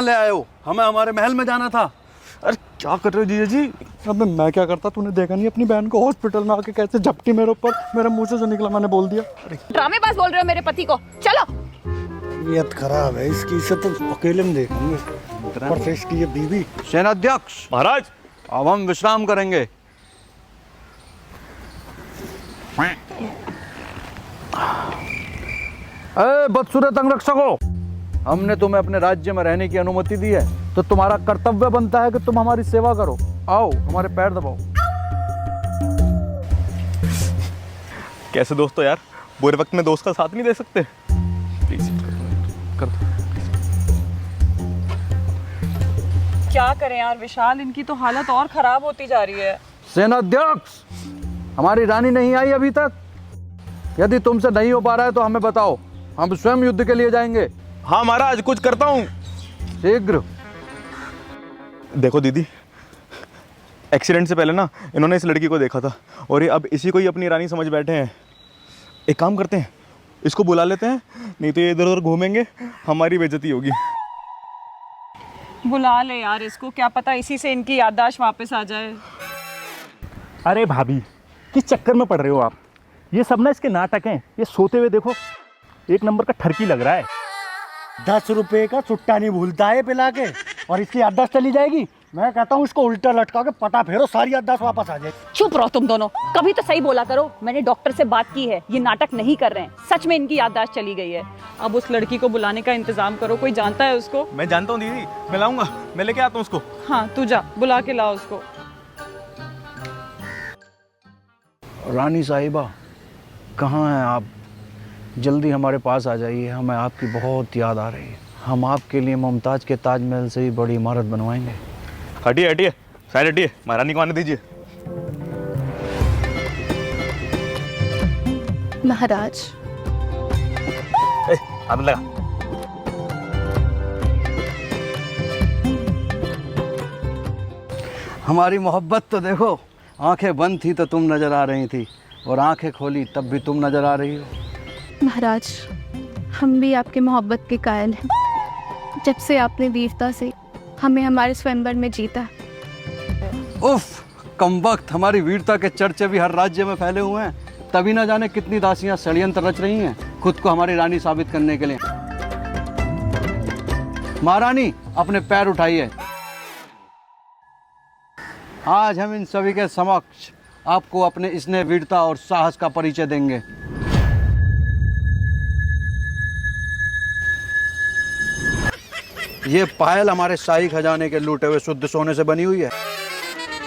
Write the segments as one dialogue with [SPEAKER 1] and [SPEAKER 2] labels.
[SPEAKER 1] ले आए हो? हमें हमारे महल में जाना था।
[SPEAKER 2] अरे क्या कर रहे हो जीजा जी? अब मैं क्या करता, तूने देखा नहीं अपनी बहन को हॉस्पिटल में आके कैसे झपटी मेरे ऊपर, मेरे मुंह से जो निकला मैंने बोल दिया।
[SPEAKER 3] ड्रामेबाज बोल रहे हो मेरे पति को? चलो।
[SPEAKER 2] नियत खराब है इसकी, इसे तो अकेले में देखेंगे। ऊपर से इसकी ये बीवी।
[SPEAKER 1] सेनाध्यक्ष
[SPEAKER 4] महाराज,
[SPEAKER 1] अब हम विश्राम करेंगे। बदसूरत अंगरक्षकों, हमने तुम्हें अपने राज्य में रहने की अनुमति दी है, तो तुम्हारा कर्तव्य बनता है कि तुम हमारी सेवा करो। आओ, हमारे पैर दबाओ।
[SPEAKER 4] कैसे दोस्त हो यार, बुरे वक्त में दोस्त का साथ नहीं दे सकते? प्लीज कर दो।
[SPEAKER 3] क्या करें यार विशाल, इनकी तो हालत और खराब होती जा रही है।
[SPEAKER 1] सेनाध्यक्ष, हमारी रानी नहीं आई अभी तक। यदि तुमसे नहीं हो पा रहा है तो हमें बताओ, हम स्वयं युद्ध के लिए जाएंगे।
[SPEAKER 4] हाँ महाराज, कुछ करता हूँ।
[SPEAKER 1] शीघ्र।
[SPEAKER 4] देखो दीदी, एक्सीडेंट से पहले ना इन्होंने इस लड़की को देखा था और ये अब इसी को ही अपनी रानी समझ बैठे हैं। एक काम करते हैं, इसको बुला लेते हैं, नहीं तो ये इधर उधर घूमेंगे, हमारी बेइज्जती होगी।
[SPEAKER 3] बुला ले यार इसको, क्या पता इसी से इनकी याददाश्त वापस आ जाए।
[SPEAKER 5] अरे भाभी, किस चक्कर में पड़ रहे हो आप? ये सब ना इसके नाटक हैं। ये सोते हुए देखो, एक नंबर का ठरकी लग रहा है।
[SPEAKER 2] 10 रुपए का सुट्टा नहीं भूलता है पिला के, और इसकी याददाश्त चली जाएगी। मैं कहता हूँ इसको उल्टा लटका के पटा फेरो, सारी याददाश्त वापस आ जाए।
[SPEAKER 3] चुप रहो तुम दोनों, कभी तो सही बोला करो। मैंने डॉक्टर से बात की है, ये नाटक नहीं कर रहे हैं, सच में इनकी याददाश्त चली गई है। अब उस लड़की को बुलाने का इंतजाम करो, कोई जानता है उसको?
[SPEAKER 4] मैं जानता हूँ दीदी, मैं लाऊंगा, मैं लेके आता हूँ उसको।
[SPEAKER 3] हाँ तू जा, बुला के लाओ उसको।
[SPEAKER 1] रानी साहिबा, कहाँ हैं आप? जल्दी हमारे पास आ जाइए, हमें आपकी बहुत याद आ रही है। हम आपके लिए मुमताज के ताजमहल से भी बड़ी इमारत बनवाएंगे।
[SPEAKER 4] हटिए हटिए, साइड हटिए, महारानी को आने दीजिए।
[SPEAKER 6] महाराज,
[SPEAKER 4] हाथ लगा।
[SPEAKER 1] हमारी मोहब्बत तो देखो, आंखें बंद थी तो तुम नजर आ रही थी, और आंखें खोली तब भी तुम नजर आ रही हो।
[SPEAKER 6] महाराज, हम भी आपकी मोहब्बत के कायल हैं। जब से आपने वीरता से हमें हमारे स्वयंवर में जीता।
[SPEAKER 1] उफ, कमबख्त, हमारी वीरता के चर्चे भी हर राज्य में फैले हुए हैं। तभी ना जाने कितनी दासियां षड्यंत्र रच रही हैं खुद को हमारी रानी साबित करने के लिए। महारानी, अपने पैर उठाइए। आज हम इन सभी के समक्ष आपको अपने स्नेह, वीरता और साहस का परिचय देंगे। ये पायल हमारे शाही खजाने के लूटे हुए शुद्ध सोने से बनी हुई है,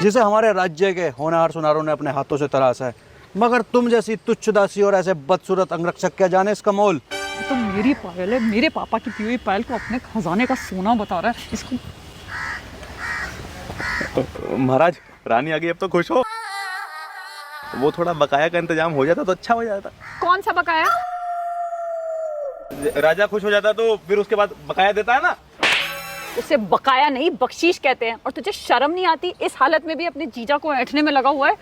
[SPEAKER 1] जिसे हमारे राज्य के होनहार सुनारों ने अपने हाथों से तराशा है। मगर तुम जैसी तुच्छ दासी और ऐसे बदसूरत अंगरक्षक क्या जाने इसका मोल।
[SPEAKER 3] तो मेरी पायल है, मेरे पापा की पी हुई पायल को अपने खजाने का सोना बता रहा है इसको।
[SPEAKER 4] महाराज, रानी आ गई, अब तो खुश हो। वो थोड़ा बकाया का इंतजाम हो जाता तो अच्छा हो जाता।
[SPEAKER 3] कौन सा बकाया?
[SPEAKER 4] राजा खुश हो जाता तो फिर उसके बाद बकाया देता है ना।
[SPEAKER 3] उसे बकाया नहीं, बख्शीश कहते हैं। और तुझे शर्म नहीं आती? इस हालत में भी अपने जीजा को ऐंठने में लगा हुआ है।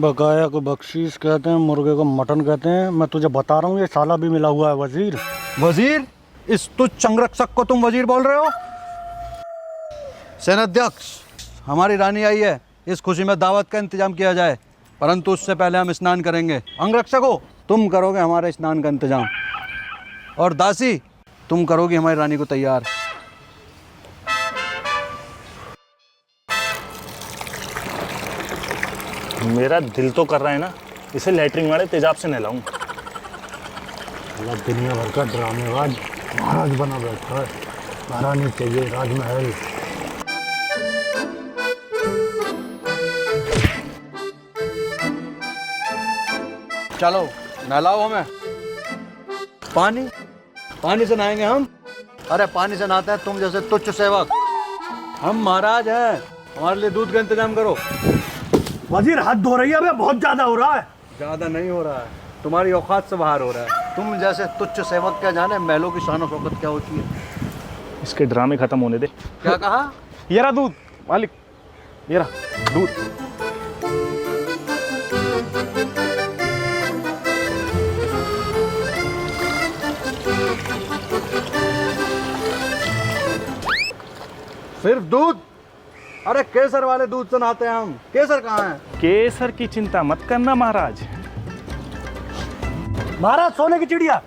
[SPEAKER 2] बकाया को बख्शीश कहते हैं, मुर्गे को मटन कहते हैं। मैं तुझे बता रहा हूँ, ये साला भी मिला हुआ है वजीर।
[SPEAKER 1] वजीर? इस तुच्छ अंगरक्षक को तुम वजीर बोल रहे हो? सेनाध्यक्ष, हमारी रानी आई है, इस खुशी में दावत का इंतजाम किया जाए, परंतु उससे पहले हम स्नान करेंगे। अंगरक्षकों, तुम करोगे हमारे स्नान का इंतजाम, और दासी, तुम करोगी हमारी रानी को तैयार।
[SPEAKER 5] मेरा दिल तो कर रहा है ना, इसे लैटरिन वाले तेजाब से नहलाऊं।
[SPEAKER 2] दुनिया भर का ड्रामेबाज महाराज बना बैठा है। महारानी चाहिए राजमहल।
[SPEAKER 1] चलो नहलाओ हमें। पानी? पानी से नहाएंगे हम? अरे पानी से नहाते हैं तुम जैसे तुच्छ सेवक। हम महाराज हैं, हमारे लिए दूध का इंतजाम करो।
[SPEAKER 2] वजीर हाथ धो रही है, अबे बहुत ज्यादा हो रहा है।
[SPEAKER 1] ज्यादा नहीं हो रहा है, तुम्हारी औकात से बाहर हो रहा है। तुम जैसे तुच्छ सेवक क्या जाने महलों की शान और शौकत क्या होती है।
[SPEAKER 5] इसके ड्रामे खत्म होने दे।
[SPEAKER 1] क्या कहा?
[SPEAKER 4] ये रहा दूध मालिक, ये रहा दूध।
[SPEAKER 1] सिर्फ दूध? अरे केसर वाले दूध से नहाते हैं हम। केसर कहाँ है?
[SPEAKER 5] केसर की चिंता मत करना महाराज।
[SPEAKER 2] महाराज सोने की चिड़िया,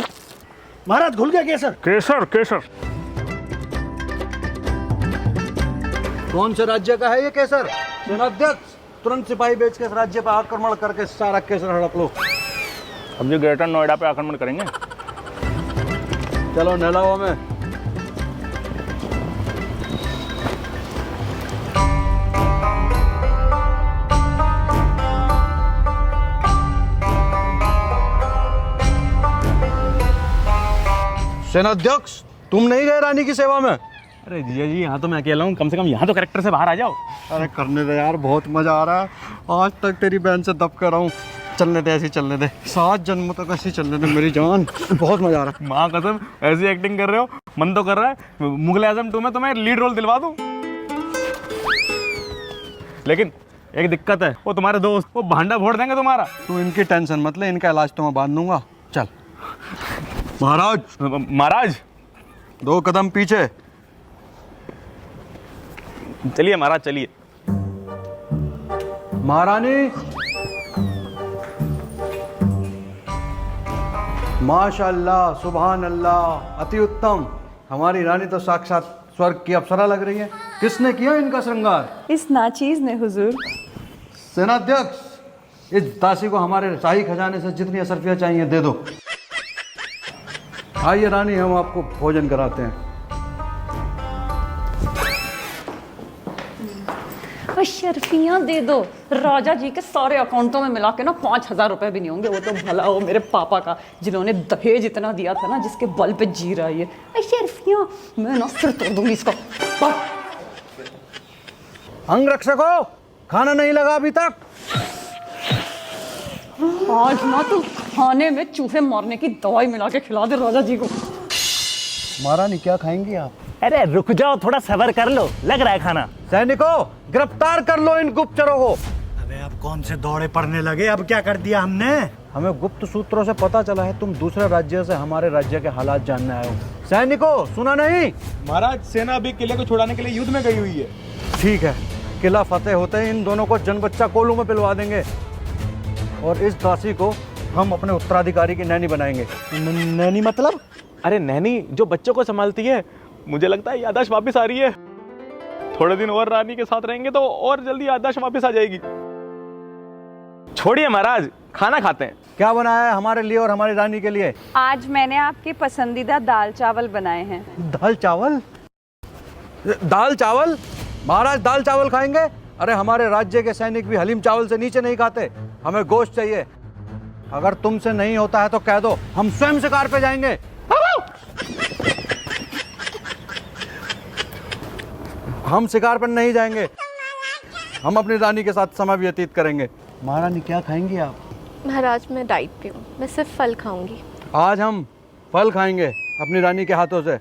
[SPEAKER 2] महाराज घुल गया केसर।
[SPEAKER 5] केसर केसर
[SPEAKER 1] कौन से राज्य का है ये केसर? सेनाध्यक्ष, तुरंत सिपाही भेज के इस राज्य पर आक्रमण करके सारा केसर हड़प लो।
[SPEAKER 5] अब जो ग्रेटर नोएडा पे आक्रमण करेंगे।
[SPEAKER 1] चलो नहलाओ हमें। सेनाध्यक्ष, तुम नहीं गए रानी की सेवा में?
[SPEAKER 5] अरे जीजा जी, यहाँ तो मैं अकेला हूँ, कम से कम यहाँ तो कैरेक्टर से बाहर आ जाओ।
[SPEAKER 1] अरे करने दे यार, बहुत मजा आ रहा है। आज तक तेरी बहन से दब कर रहा हूँ। चलने दे, ऐसी चलने दे, 7 जन्मों तक ऐसी चलने दे मेरी जान। बहुत मजा आ रहा है।
[SPEAKER 5] माँ कसम, ऐसी एक्टिंग कर रहे हो, मन तो कर रहा है मुगले आजम 2 में तुम्हें लीड रोल दिलवा दूँ। लेकिन एक दिक्कत है, वो तुम्हारे दोस्त वो भांडा फोड़ देंगे तुम्हारा।
[SPEAKER 1] तू इनकी टेंशन मत ले, इनका इलाज तो मैं बांध दूंगा। चल महाराज।
[SPEAKER 5] महाराज
[SPEAKER 1] 2 कदम पीछे।
[SPEAKER 5] चलिए महाराज चलिए।
[SPEAKER 1] महारानी, माशाअल्लाह, सुभान अल्लाह, अति उत्तम। हमारी रानी तो साक्षात स्वर्ग की अप्सरा लग रही है। किसने किया इनका श्रृंगार?
[SPEAKER 3] इस नाचीज ने हुजूर।
[SPEAKER 1] सेनाध्यक्ष, इस दासी को हमारे शाही खजाने से जितनी असरफियाँ चाहिए दे दो। आइए रानी, हम आपको भोजन कराते हैं।
[SPEAKER 3] शर्फियाँ दे दो। राजा जी के सारे अकाउंटों में मिला के ना 5000 रुपए भी नहीं होंगे। वो तो भला हो मेरे पापा का, जिन्होंने दहेज इतना दिया था ना, जिसके बल पे जी रहा है ये। शर्फियाँ, मैं ना सिर तोड़ दूंगी इसका।
[SPEAKER 1] अंग रक्षकों, खाना नहीं लगा अभी तक?
[SPEAKER 3] आज ना तो खाने में चूहे मारने की दवाई मिला के खिला दे राजा जी को।
[SPEAKER 1] महारानी, क्या खाएंगी आप?
[SPEAKER 5] अरे रुक जाओ, थोड़ा सब्र कर लो, लग रहा है खाना।
[SPEAKER 1] सैनिकों, गिरफ्तार कर लो इन गुप्तचरों को।
[SPEAKER 2] अबे अब कौन से दौड़े पड़ने लगे, अब क्या कर दिया हमने?
[SPEAKER 1] हमें गुप्त सूत्रों से पता चला है तुम दूसरे राज्य से हमारे राज्य के हालात जानने आए हो। सैनिकों, सुना नहीं?
[SPEAKER 4] महाराज, सेना अभी किले को छुड़ाने के लिए युद्ध में गई हुई है।
[SPEAKER 1] ठीक है, किला फतेह होते ही इन दोनों को जन बच्चा कोलू में पिलवा देंगे और इस दासी को हम अपने उत्तराधिकारी की नैनी बनाएंगे।
[SPEAKER 2] नैनी मतलब?
[SPEAKER 4] अरे नैनी जो बच्चों को संभालती है। मुझे लगता है याददाश्त वापस आ रही है। थोड़े दिन और रानी के साथ रहेंगे तो और जल्दी याददाश्त वापस आ जाएगी। छोड़िए महाराज, खाना खाते हैं।
[SPEAKER 1] क्या बनाया है हमारे लिए और हमारी रानी के लिए?
[SPEAKER 3] आज मैंने आपके पसंदीदा दाल चावल बनाए हैं।
[SPEAKER 1] दाल चावल? दाल चावल? महाराज दाल चावल खाएंगे? अरे हमारे राज्य के सैनिक भी हलीम चावल से नीचे नहीं खाते। हमें गोश्त चाहिए। अगर तुमसे नहीं होता है तो कह दो, हम स्वयं शिकार पे जाएंगे। हम शिकार पर नहीं जाएंगे, हम अपनी रानी के साथ समय व्यतीत करेंगे। महारानी, क्या खाएंगी आप?
[SPEAKER 6] महाराज मैं डाइट पे हूँ, मैं सिर्फ फल खाऊंगी।
[SPEAKER 1] आज हम फल खाएंगे अपनी रानी के हाथों से।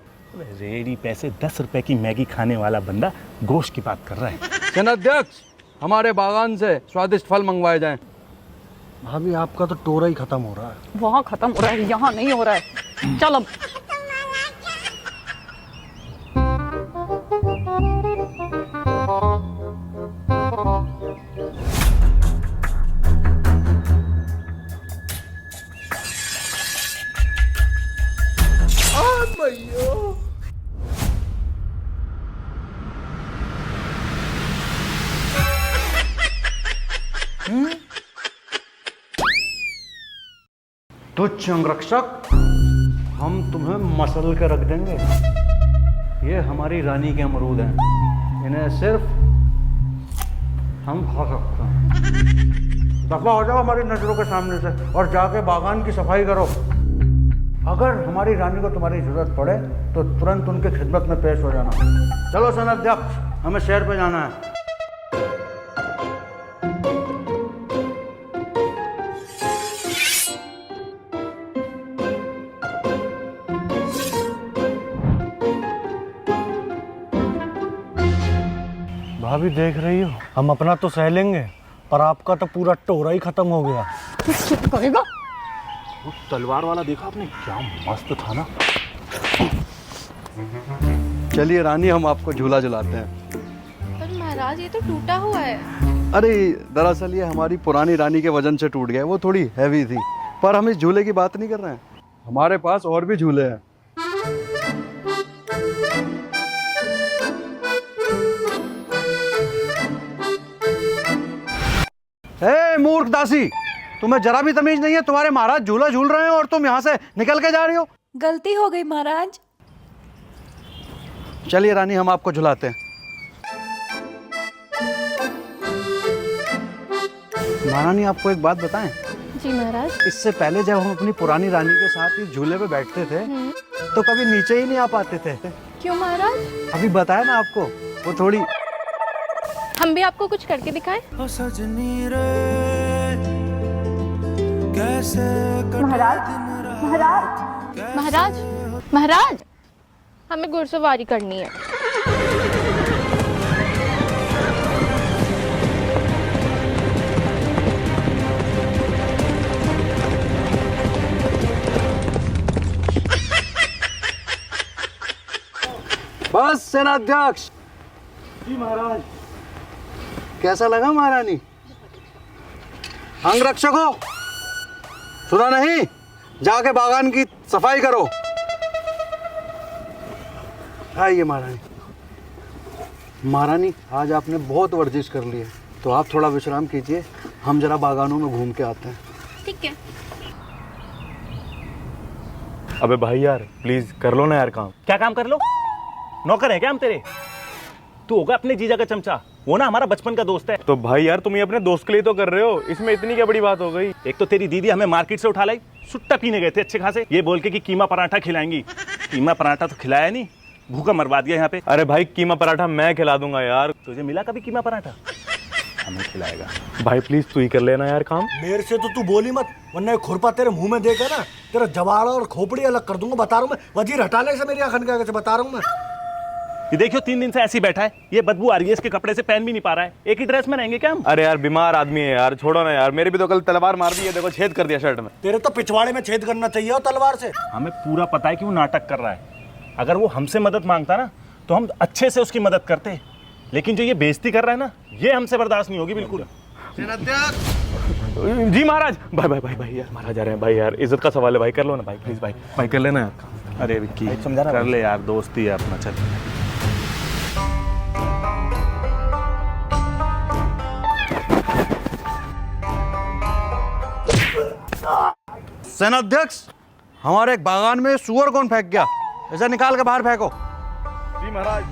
[SPEAKER 5] रेडी पैसे 10 रुपए की मैगी खाने वाला बंदा गोश्त की बात कर रहा है।
[SPEAKER 1] सेनाध्यक्ष, हमारे बागान से स्वादिष्ट फल मंगवाए जाएं।
[SPEAKER 2] भाभी आपका तो टोरा ही खत्म हो रहा है।
[SPEAKER 3] वहाँ खत्म हो रहा है, यहाँ नहीं हो रहा है। चल अब।
[SPEAKER 1] तुच्छ अंगरक्षक, हम तुम्हें मसल के रख देंगे। ये हमारी रानी के अमरूद हैं, इन्हें सिर्फ हम खा सकते हैं। दफा हो जाओ हमारी नजरों के सामने से और जाके बागान की सफाई करो। अगर हमारी रानी को तुम्हारी जरूरत पड़े तो तुरंत उनके खिदमत में पेश हो जाना। चलो सेनाध्यक्ष, हमें शहर पे जाना है।
[SPEAKER 2] भाभी देख रही हो, हम अपना तो सह लेंगे पर आपका तो पूरा टोरा ही खत्म हो गया।
[SPEAKER 3] करेगा?
[SPEAKER 5] उस तलवार वाला देखा आपने, क्या मस्त था ना।
[SPEAKER 1] चलिए रानी, हम आपको झूला झुलाते हैं।
[SPEAKER 6] पर महाराज ये तो टूटा हुआ है।
[SPEAKER 1] अरे दरअसल ये हमारी पुरानी रानी के वजन से टूट गया, वो थोड़ी हैवी थी। पर हम इस झूले की बात नहीं कर रहे हैं, हमारे पास और भी झूले हैं। ए मूर्ख दासी, तुम्हें जरा भी तमीज नहीं है? तुम्हारे महाराज झूला झूल रहे हैं और तुम यहाँ से निकल के जा रही हो।
[SPEAKER 7] गलती हो गई महाराज।
[SPEAKER 1] चलिए रानी, हम आपको झुलाते हैं। महारानी, आपको एक बात बताएं?
[SPEAKER 6] जी महाराज।
[SPEAKER 1] इससे पहले जब हम अपनी पुरानी रानी के साथ इस झूले पे बैठते थे तो कभी नीचे ही नहीं आ पाते थे।
[SPEAKER 6] क्यों महाराज?
[SPEAKER 1] अभी बताया ना आपको, वो थोड़ी।
[SPEAKER 6] हम भी आपको कुछ करके दिखाएं? महाराज, महाराज, हमें घुड़सवारी करनी है।
[SPEAKER 1] बस सेनाध्यक्ष। जी महाराज। कैसा लगा महारानी? अंगरक्षकों, सुना नहीं? जाके बागान की सफाई करो। आइए महारानी। महारानी, आज आपने बहुत वर्जिश कर ली है, तो आप थोड़ा विश्राम कीजिए, हम जरा बागानों में घूम के आते हैं।
[SPEAKER 6] ठीक है।
[SPEAKER 4] अबे भाई यार, प्लीज कर लो ना यार काम।
[SPEAKER 5] क्या काम कर लो? नौकर है क्या हम तेरे? तू होगा अपने जीजा का चमचा, वो ना हमारा बचपन का दोस्त है।
[SPEAKER 4] तो भाई यार, तुम ये अपने दोस्त के लिए तो कर रहे हो, इसमें इतनी क्या बड़ी बात हो गई?
[SPEAKER 5] एक तो तेरी दीदी हमें मार्केट से उठा लाई, सुट्टा पीने गए थे अच्छे खासे, ये बोल के कि कीमा पराठा खिलाएंगी। कीमा पराठा तो खिलाया नहीं, भूखा मरवा दिया यहाँ पे।
[SPEAKER 4] अरे भाई, कीमा पराठा मैं खिला दूंगा यार।
[SPEAKER 5] तुझे मिला कभी कीमा पराठा? हमें खिलाएगा।
[SPEAKER 4] भाई प्लीज तू ही कर लेना यार काम।
[SPEAKER 2] मेरे से तो तू बोली मत, वरना ये खुरपा तेरे मुंह में देकर ना तेरा जवाड़ा और खोपड़ी अलग कर दूंगा। बता रहा हूँ मैं, वजीर हटाने से मेरी आंखन के आगे से बता रहा हूँ मैं।
[SPEAKER 5] ये देखियो 3 दिन से ऐसे ही बैठा है, ये बदबू आ रही है इसके कपड़े से, पहन भी नहीं पा रहा है। एक ही ड्रेस में रहेंगे क्या हम?
[SPEAKER 4] अरे यार, बीमार आदमी है यार, छोड़ो ना यार। मेरे भी तो कल तलवार मार दी है, देखो छेद कर दिया शर्ट में।
[SPEAKER 2] तेरे तो पिछवाड़े में छेद करना चाहिए हो तलवार से।
[SPEAKER 5] हमें पूरा पता है कि वो नाटक कर रहा है। अगर वो हमसे मदद मांगता ना तो हम अच्छे से उसकी मदद करते, लेकिन जो ये बेइज्जती कर रहा है ना, ये हमसे बर्दाश्त नहीं होगी बिल्कुल।
[SPEAKER 4] जी महाराज। भाई भाई भाई भाई यार, महाराज आ रहे हैं भाई यार, इज्जत का सवाल है भाई, कर लो ना भाई प्लीज। भाई भाई कर लेना यार।
[SPEAKER 5] अरे विक्की,
[SPEAKER 4] समझा ना
[SPEAKER 5] कर ले यार, दोस्ती है अपना। चल
[SPEAKER 1] सेनाध्यक्ष, हमारे एक बागान में सुअर कौन फेंक गया? इसे निकाल के बाहर फेंको।
[SPEAKER 4] जी महाराज।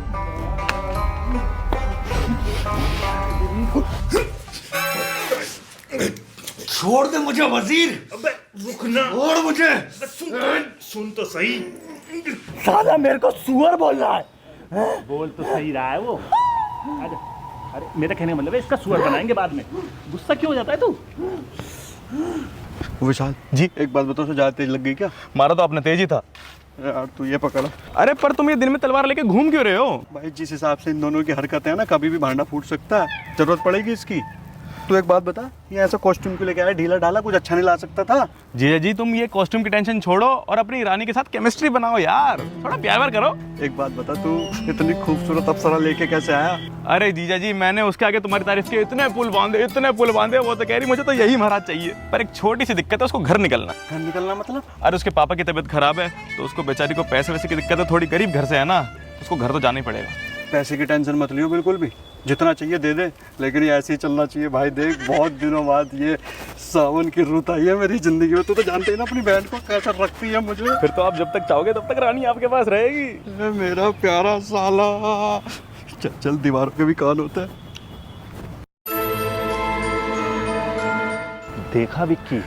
[SPEAKER 2] छोड़ दे मुझे वजीर।
[SPEAKER 5] अबे रुकना,
[SPEAKER 2] छोड़ मुझे।
[SPEAKER 5] सुन तो सही।
[SPEAKER 2] साला मेरे को सुअर बोल रहा है।
[SPEAKER 5] बोल तो सही रहा है वो। अरे मेरा कहने का मतलब है, इसका सुअर बनाएंगे बाद में। गुस्सा क्यों हो जाता है तू?
[SPEAKER 1] विशाल
[SPEAKER 4] जी।
[SPEAKER 1] एक बात बताओ, ज्यादा तेज लग गई क्या?
[SPEAKER 4] मारा तो आपने तेज ही था
[SPEAKER 1] यार तू ये पकड़ा।
[SPEAKER 4] अरे पर तुम ये दिन में तलवार लेके घूम क्यों रहे हो?
[SPEAKER 1] भाई जिस हिसाब से इन दोनों की हरकतें हैं ना, कभी भी भांडा फूट सकता है, जरूरत पड़ेगी इसकी। तू एक बात बता, ये ऐसा कॉस्ट्यूम क्यों लेके आया? ढीला ढाला कुछ अच्छा नहीं ला सकता था?
[SPEAKER 4] जीजा जी, तुम ये कॉस्ट्यूम की टेंशन छोड़ो और अपनी रानी के साथ केमिस्ट्री बनाओ यार, थोड़ा प्यार व्यार करो।
[SPEAKER 1] एक बात बता, तू इतनी खूबसूरत अप्सरा लेके कैसे आया?
[SPEAKER 4] अरे जीजा जी, मैंने उसके आगे तुम्हारी तारीफ की, इतने पुल बांधे, वो तो कह रही मुझे तो यही महाराज चाहिए। पर एक छोटी सी दिक्कत है, उसको घर निकलना।
[SPEAKER 1] घर निकलना मतलब?
[SPEAKER 4] अरे उसके पापा की तबीयत खराब है, तो उसको बेचारी को पैसे वैसे की दिक्कत है, थोड़ी गरीब घर से है ना, उसको घर तो जाना ही पड़ेगा।
[SPEAKER 1] पैसे की टेंशन मत लियो बिल्कुल भी, जितना चाहिए दे दे, लेकिन ये ऐसे ही चलना चाहिए भाई। देख, बहुत दिनों बाद ये सावन की रुत आई है मेरी जिंदगी में। तू तो जानते ही ना अपनी बहन को कैसा रखती है मुझे।
[SPEAKER 4] फिर तो आप जब तक चाहोगे तब तक रानी आपके पास रहेगी।
[SPEAKER 1] ए मेरा प्यारा साला। चल चल, दीवारों के भी कान होता है।
[SPEAKER 5] देखा विक्की,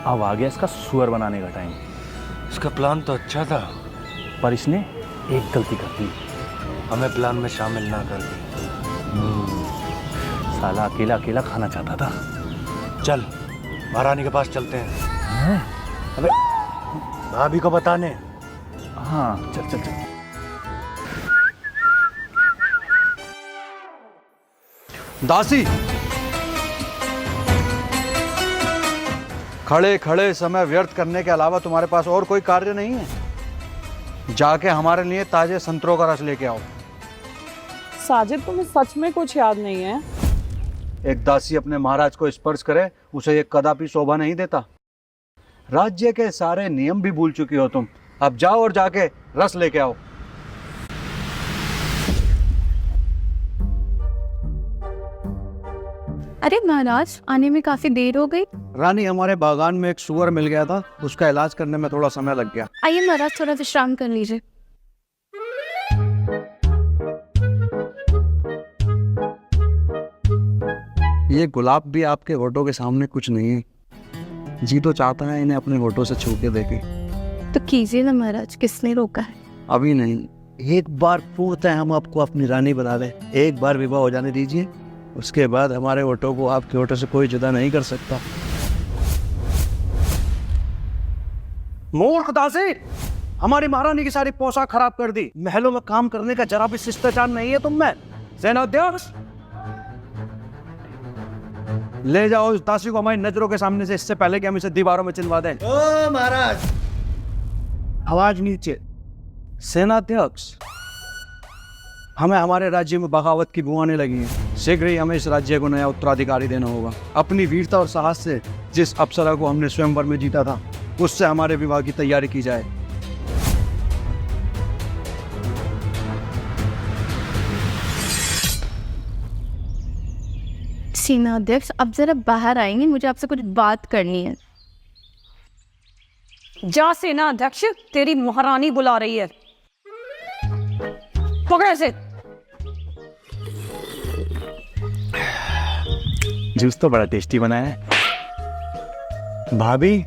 [SPEAKER 5] अब आ गया इसका सुअर बनाने का टाइम।
[SPEAKER 8] इसका प्लान तो अच्छा था,
[SPEAKER 5] पर इसने एक गलती कर दी,
[SPEAKER 8] हमें प्लान में शामिल ना कर दी।
[SPEAKER 5] साला अकेला अकेला खाना चाहता था।
[SPEAKER 2] चल महारानी के पास चलते हैं। अबे भाभी को बताने।
[SPEAKER 5] हाँ चल चल चल।
[SPEAKER 1] दासी, खड़े खड़े समय व्यर्थ करने के अलावा तुम्हारे पास और कोई कार्य नहीं है? जाके हमारे लिए ताजे संतरों का रस लेके आओ।
[SPEAKER 3] साजिद, तुम्हें सच में कुछ याद नहीं है?
[SPEAKER 1] एक दासी अपने महाराज को स्पर्श करे, उसे ये कदापि शोभा नहीं देता। राज्य के सारे नियम भी भूल चुकी हो तुम। अब जाओ और जाके रस लेके आओ।
[SPEAKER 6] अरे महाराज, आने में काफी देर हो गई।
[SPEAKER 1] रानी, हमारे बागान में एक सुअर मिल गया था, उसका इलाज करने में थोड़ा समय लग गया।
[SPEAKER 6] आइए महाराज, थोड़ा विश्राम कर लीजिए।
[SPEAKER 1] ये गुलाब भी आपके होठों के सामने कुछ नहीं है। जी तो चाहता है इन्हें अपने होठों से छू के देखे।
[SPEAKER 6] तो कीजिए ना महाराज, किसने रोका है?
[SPEAKER 1] अभी नहीं, एक बार पूर्णतः हम आपको अपनी रानी बना दें। एक बार विवाह हो जाने दीजिए, उसके बाद हमारे होठों को आपके होठों से कोई जुदा नहीं कर सकता। मूर्ख दासी, हमारी महारानी की सारी पोशाक खराब कर दी। महलों में काम करने का जरा भी शिष्टाचार नहीं है तुम में। सेनाध्यक्ष, ले जाओ इस दासी को हमारी नजरों के सामने से, इससे पहले कि हम इसे दीवारों में चिनवा दें।
[SPEAKER 2] ओ महाराज,
[SPEAKER 1] आवाज नीचे। सेनाध्यक्ष, हमें हमारे राज्य में बगावत की बू आने लगी है। शीघ्र ही हमें इस राज्य को नया उत्तराधिकारी देना होगा। अपनी वीरता और साहस से जिस अप्सरा को हमने स्वयंवर में जीता था, उससे हमारे विवाह की तैयारी की जाए।
[SPEAKER 6] सेनाध्यक्ष, अब जरा बाहर आएंगे, मुझे आपसे कुछ बात करनी है।
[SPEAKER 3] जा सेना अध्यक्ष, तेरी महारानी बुला रही है। पकड़े से।
[SPEAKER 5] जूस तो बड़ा टेस्टी बना है।
[SPEAKER 2] भाभी,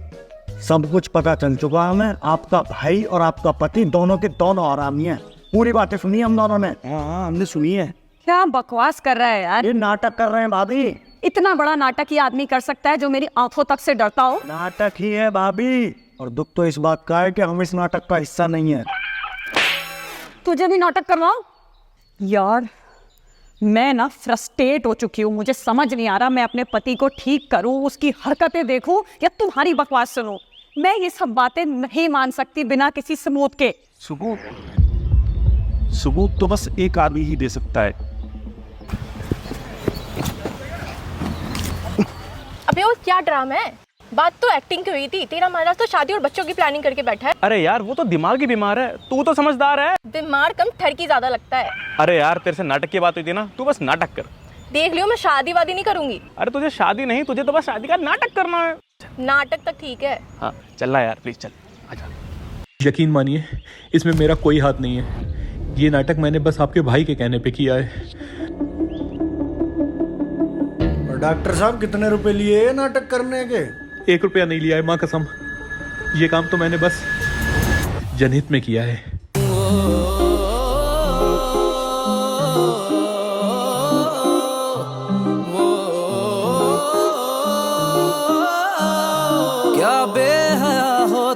[SPEAKER 2] सब कुछ पता चल चुका है हमें। आपका भाई और आपका पति दोनों के दोनों आरामी हैं। पूरी बातें सुनी हम दोनों ने।
[SPEAKER 1] हाँ, हमने सुनी है।
[SPEAKER 3] क्या बकवास कर रहा है यार?
[SPEAKER 2] ये नाटक कर रहे हैं भाभी।
[SPEAKER 3] इतना बड़ा नाटक ही आदमी कर सकता है जो मेरी आंखों तक से डरता हो?
[SPEAKER 2] नाटक ही है भाभी, और दुख तो इस बात का है कि हम इस नाटक का हिस्सा नहीं है।
[SPEAKER 3] तुझे भी नाटक करवाऊं? यार, मैं ना फ्रस्ट्रेट हो चुकी हूँ। मुझे समझ नहीं आ रहा मैं अपने पति को ठीक करूँ, उसकी हरकतें देखूं या तुम्हारी बकवास सुनूं। मैं ये सब बातें नहीं मान सकती बिना किसी सबूत के।
[SPEAKER 5] सबूत तो बस एक आदमी ही दे सकता है।
[SPEAKER 7] अबे वो क्या ड्रामा है? बात तो एक्टिंग की हुई थी। तेरा महाराज तो शादी और बच्चों की प्लानिंग करके बैठा है।
[SPEAKER 4] अरे यार, वो तो दिमागी बीमार है, तू तो समझदार है।
[SPEAKER 7] बीमार कम ठरकी ज्यादा लगता है।
[SPEAKER 4] अरे यार, तेरे से नाटक की बात हुई थी ना, तू बस नाटक कर।
[SPEAKER 7] देख लियो, मैं शादी वादी नहीं करूंगी।
[SPEAKER 4] अरे तुझे शादी नहीं, तुझे तो बस शादी का नाटक करना है।
[SPEAKER 7] नाटक तक ठीक है।
[SPEAKER 4] हाँ, चल रहा यार, प्लीज चल, आजा।
[SPEAKER 9] यकीन मानिए, इसमें मेरा कोई हाथ नहीं है। ये नाटक मैंने बस आपके भाई के कहने पे किया है।
[SPEAKER 2] और डॉक्टर साहब, कितने रुपए लिए नाटक करने के?
[SPEAKER 9] 1 रुपया नहीं लिया है, माँ कसम। ये काम तो मैंने बस जनहित में किया है।
[SPEAKER 8] क्या बेहया हो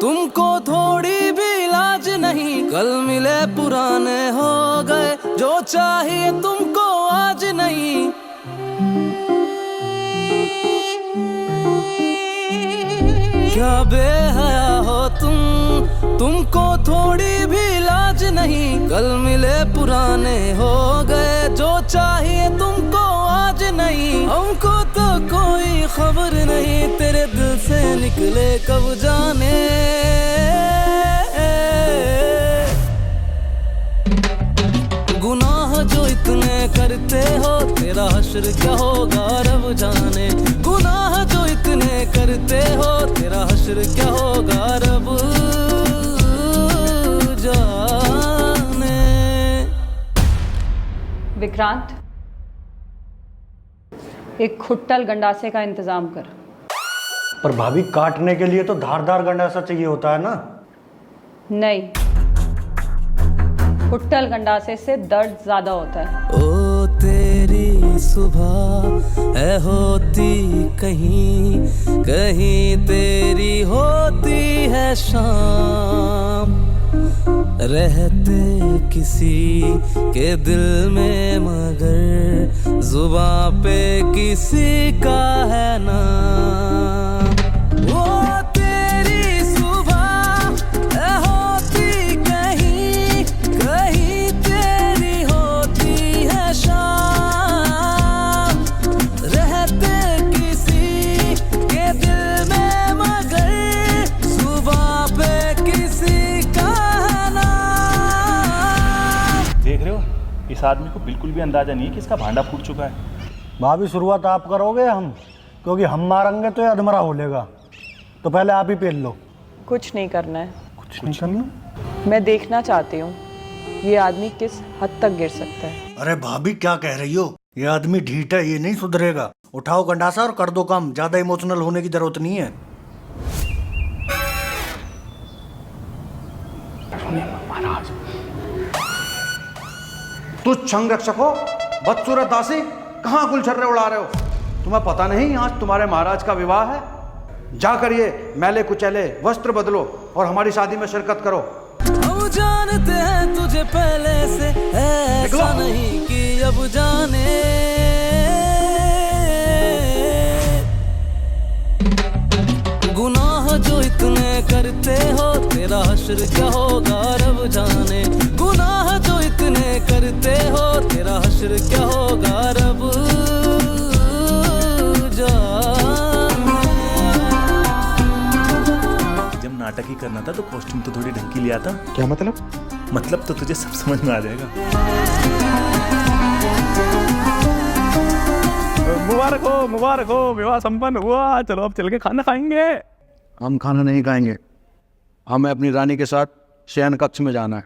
[SPEAKER 8] तुमको थोड़ी भी लाज नहीं। कल मिले पुराने हो गए, जो चाहिए तुमको आज नहीं। क्या बेहया हो तुमको थोड़ी भी लाज नहीं। कल मिले पुराने हो गए, जो चाहिए तुमको आज नहीं। हमको तो कोई खबर नहीं, तेरे दिल से निकले कब जाने। गुनाह जो इतने करते हो, तेरा हश्र क्या होगा रब जाने। गुनाह जो इतने करते हो, तेरा हश्र क्या होगा रब जाने।
[SPEAKER 3] विक्रांत, एक खुट्टल गंडासे का इंतजाम कर।
[SPEAKER 2] पर भाभी, काटने के लिए तो धारदार गंडासा चाहिए होता है ना?
[SPEAKER 3] नहीं, खुट्टल गंडासे से दर्द ज्यादा होता है।
[SPEAKER 8] ओ तेरी सुबह है होती कहीं, कहीं तेरी होती है शाम। रहते किसी के दिल में मगर जुबां पे किसी का है नाम। वो तेरी सुबह है होती
[SPEAKER 5] इस आदमी को बिल्कुल भी अंदाजा नहीं है कि इसका भांडा फूट चुका है।
[SPEAKER 2] भाभी शुरुआत आप करोगे हम, क्योंकि हम मारेंगे तो ये अधमरा हो लेगा। तो पहले आप ही पेल लो।
[SPEAKER 3] कुछ नहीं करना है,
[SPEAKER 2] कुछ नहीं करना।
[SPEAKER 3] मैं देखना चाहती हूँ ये आदमी किस हद तक गिर सकता है।
[SPEAKER 2] अरे भाभी क्या कह रही हो, ये आदमी ढीठ है, ये नहीं सुधरेगा। उठाओ गंडासा और कर दो काम, ज्यादा इमोशनल होने की जरूरत नहीं है।
[SPEAKER 1] तू छंग रक्षक हो, बदसूरत दासी, कहाँ गुलछर्रे उड़ा रहे हो? तुम्हें पता नहीं आज तुम्हारे महाराज का विवाह है? जाकर ये मैले कुचैले वस्त्र बदलो और हमारी शादी में शिरकत करो।
[SPEAKER 8] हम जानते हैं तुझे पहले से, ऐसा नहीं कि अब जाने। गुनाह जो इतने करते हो, तेरा हश्र क्या होगा रब जाने। गुनाह जो इतने करते हो, तेरा हश्र क्या होगा रब जाने।
[SPEAKER 5] जब नाटक ही करना था तो कॉस्ट्यूम तो थोड़ी ढंग की लिया था।
[SPEAKER 4] क्या मतलब
[SPEAKER 5] तो तुझे सब समझ में आ जाएगा। मुबारक हो, विवाह संपन्न हुआ। चलो अब चल के खाना खाएंगे।
[SPEAKER 1] हम खाना नहीं खाएंगे, हमें अपनी रानी के साथ शयन कक्ष में जाना है।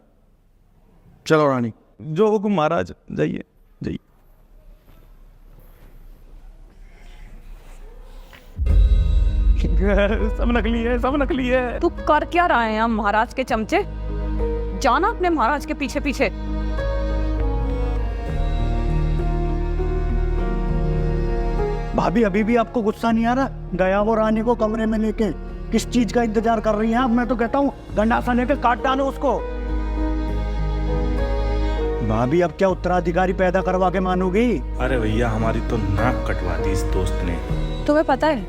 [SPEAKER 1] चलो रानी।
[SPEAKER 4] जो हुक्म महाराज, जाइए जाइए।
[SPEAKER 5] सब नकली है।
[SPEAKER 3] तू कर क्या रहा है यहाँ महाराज के चमचे? जाना अपने महाराज के पीछे पीछे।
[SPEAKER 2] भाभी अभी भी आपको गुस्सा नहीं आ रहा? गया वो रानी को कमरे में लेके, किस चीज का इंतजार कर रही हैं आप? मैं तो कहता हूँ गंडासा लेके काट डालो उसको। भाभी अब क्या उत्तराधिकारी पैदा करवा के मानोगी?
[SPEAKER 5] अरे भैया हमारी तो नाक कटवा दी इस दोस्त ने।
[SPEAKER 3] तुम्हें पता है,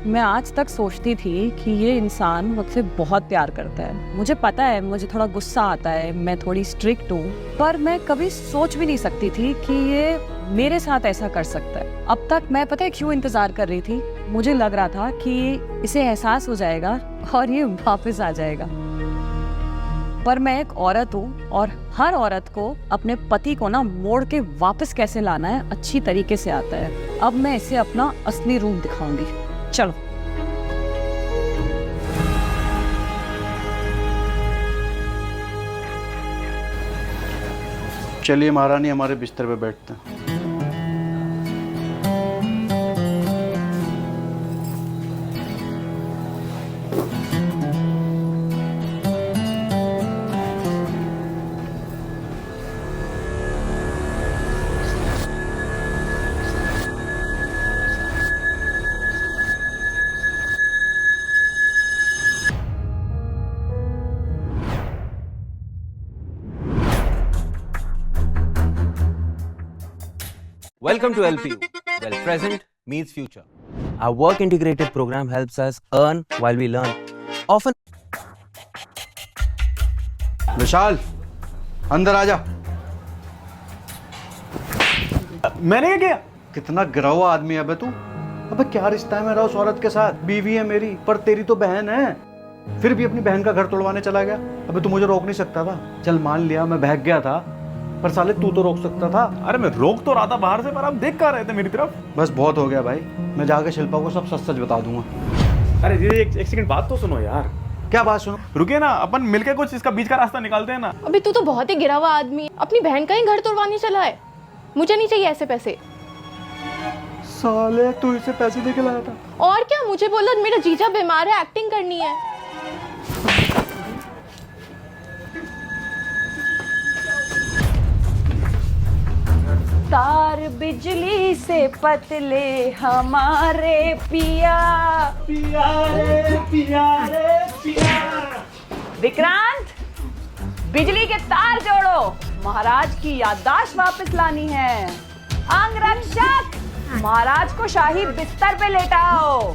[SPEAKER 3] मैं आज तक सोचती थी कि ये इंसान मुझसे बहुत प्यार करता है। मुझे पता है मुझे थोड़ा गुस्सा आता है, मैं थोड़ी स्ट्रिक्ट हूँ, पर मैं कभी सोच भी नहीं सकती थी कि ये मेरे साथ ऐसा कर सकता है। अब तक मैं पता है क्यों इंतजार कर रही थी? मुझे लग रहा था कि इसे एहसास हो जाएगा और ये वापस आ जाएगा। पर मैं एक औरत हूँ और हर औरत को अपने पति को ना मोड़ के वापस कैसे लाना है अच्छी तरीके से आता है। अब मैं इसे अपना असली रूप दिखाऊंगी। चलो।
[SPEAKER 1] चलिए महारानी, हमारे बिस्तर पे बैठते हैं।
[SPEAKER 10] Welcome to LPU, where present meets future. Our work integrated program helps us earn while we learn. Often
[SPEAKER 1] विशाल, अंदर आ जा।
[SPEAKER 2] मैंने क्या किया?
[SPEAKER 1] कितना गिरा हुआ आदमी है बे तू। अबे क्या रिश्ता है मेरा उस औरत के साथ? बीवी है मेरी, पर तेरी तो बहन है। फिर भी अपनी बहन का घर तोड़वाने चला गया। अबे तू मुझे रोक नहीं सकता था? चल मान लिया मैं बहक गया था, पर साले तू तो रोक सकता था।
[SPEAKER 5] अरे मैं रोक तो रहा था बाहर से, पर आप देख कर रहे थे मेरी तरफ।
[SPEAKER 1] बस बहुत हो गया भाई, मैं जाके शिल्पा को सब सच सच बता दूंगा।
[SPEAKER 5] अरे जी एक सेकंड बात तो सुनो यार।
[SPEAKER 1] क्या बात सुनो?
[SPEAKER 5] रुके ना, अपन मिलके कुछ इसका बीच का रास्ता निकालते हैं ना।
[SPEAKER 7] अभी तू तो बहुत ही गिरा हुआ आदमी है, अपनी बहन का ही घर तोड़वाने चला है। मुझे नहीं चाहिए ऐसे पैसे।
[SPEAKER 1] साले तू इसे पैसे दे के लाया था?
[SPEAKER 7] और क्या, मुझे बोला मेरा जीजा बीमार है, एक्टिंग करनी है।
[SPEAKER 3] तार बिजली से पतले हमारे पिया, पिया रे पिया रे पिया। विक्रांत, बिजली के तार जोड़ो, महाराज की याददाश्त वापस लानी है। अंगरक्षक, महाराज को शाही बिस्तर पे लेटाओ।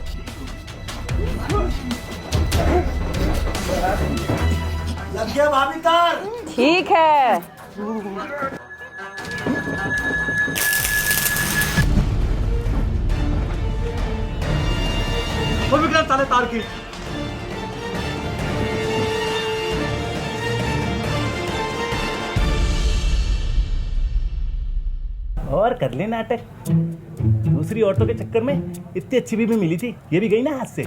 [SPEAKER 2] लग गया भाभी तार?
[SPEAKER 3] ठीक है।
[SPEAKER 2] विक्रांत साले तार की।
[SPEAKER 5] और कर ले नाटक। दूसरी औरतों के चक्कर में इतनी अच्छी बीवी मिली थी, ये भी गई ना हाथ से।